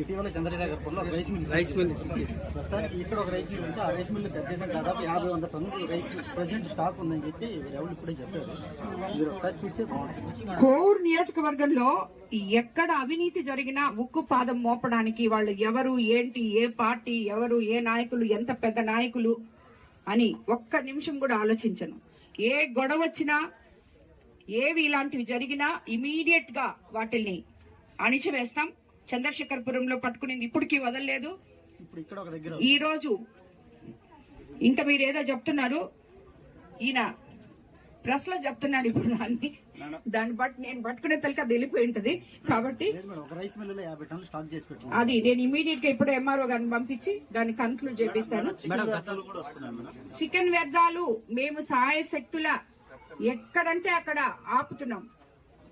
ఇటీవల చంద్రశేఖర్పూర్లో rice mill ప్రస్తుతానికి ఇక్కడ ఒక రైస్ మిల్ ఉంటే ఆ రైస్ మిల్ పెద్ద దాదాపు 50-100 టన్నులు రైస్ ప్రెసెంట్ స్టాక్ ఉందని చెప్పి ఎవరు ఇప్పుడే చెప్పారు. మీరు ఒకసారి చూస్తే బాగుంటుంది. కోవూరు నియోజకవర్గంలో ఎక్కడ అవినీతి జరిగినా ఉక్కు పాదం మోపడానికి వాళ్ళు ఎవరు ఏంటి, ఏ పార్టీ, ఎవరు, ఏ నాయకులు, ఎంత పెద్ద నాయకులు అని ఒక్క నిమిషం కూడా ఆలోచించను. ఏ గొడవ వచ్చినా, ఏవి ఇలాంటివి జరిగినా ఇమీడియట్ గా వాటిల్ని అణిచివేస్తాం. చంద్రశేఖరపురంలో పట్టుకునేది ఇప్పటికీ వదలలేదు. ఈ రోజు ఇంకా మీరేదో చెప్తున్నారు, ఈయన ప్రెస్ లో చెప్తున్నారు. ఇప్పుడు దాన్ని బట్టి నేను పట్టుకునే తలకి అది వెళ్ళిపోయి ఉంటది. కాబట్టి అది నేను ఇమీడియట్ గా ఇప్పుడు ఎంఆర్ఓ గారిని పంపించి దాన్ని కన్క్లూడ్ చేపిస్తాను. చికెన్ వ్యర్థాలు మేము సహాయ శక్తుల ఎక్కడంటే అక్కడ ఆపుతున్నాం.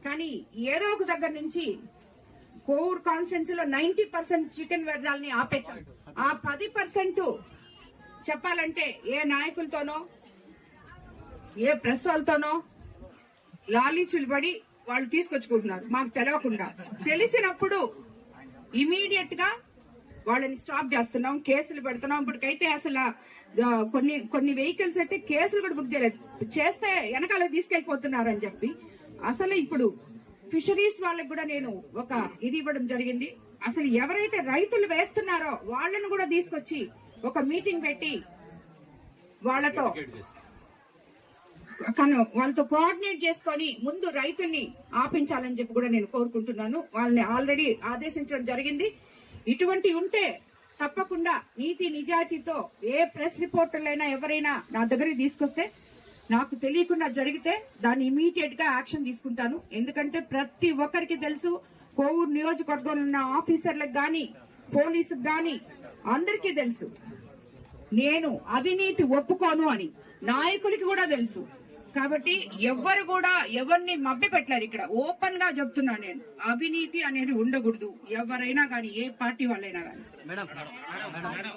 కానీ ఏదో ఒక దగ్గర నుంచి కోవూరు కాన్స్టిట్యున్సీ లో 90% చికెన్ వ్యర్థాలని ఆపేశాం. ఆ 10% చెప్పాలంటే ఏ నాయకులతోనో, ఏ ప్రెస్ వాళ్ళతోనో లాలీచులు పడి వాళ్ళు తీసుకొచ్చుకుంటున్నారు. మాకు తెలియకుండా, తెలిసినప్పుడు ఇమీడియట్ గా వాళ్ళని స్టాప్ చేస్తున్నాం, కేసులు పెడుతున్నాం. ఇప్పటికైతే అసలు కొన్ని వెహికల్స్ అయితే కేసులు కూడా బుక్ చేయలేదు, చేస్తే వెనకాల తీసుకెళ్లిపోతున్నారని చెప్పి. అసలు ఇప్పుడు ఫిషరీస్ వాళ్ళకి కూడా నేను ఒక ఇది ఇవ్వడం జరిగింది. అసలు ఎవరైతే రైతులు వేస్తున్నారో వాళ్ళను కూడా తీసుకొచ్చి ఒక మీటింగ్ పెట్టి వాళ్ళతో కోఆర్డినేట్ చేసుకొని ముందు రైతుల్ని ఆపించాలని చెప్పి కూడా నేను కోరుకుంటున్నాను. వాళ్ళని ఆల్రెడీ ఆదేశించడం జరిగింది. ఇటువంటి ఉంటే తప్పకుండా నీతి నిజాయితీతో ఏ ప్రెస్ రిపోర్టర్లైనా ఎవరైనా నా దగ్గరికి తీసుకొస్తే, నాకు తెలియకుండా జరిగితే దాన్ని ఇమీడియట్ గా యాక్షన్ తీసుకుంటాను. ఎందుకంటే ప్రతి ఒక్కరికి తెలుసు, కోవూరు నియోజకవర్గంలో ఉన్న ఆఫీసర్లకు గాని, పోలీసుకు గాని అందరికీ తెలుసు నేను అవినీతి ఒప్పుకోను అని. నాయకులకి కూడా తెలుసు. కాబట్టి ఎవ్వరు కూడా ఎవరిని మభ్య పెట్టలేరు. ఇక్కడ ఓపెన్ గా చెప్తున్నా, నేను అవినీతి అనేది ఉండకూడదు. ఎవరైనా గాని, ఏ పార్టీ వాళ్ళైనా గాని.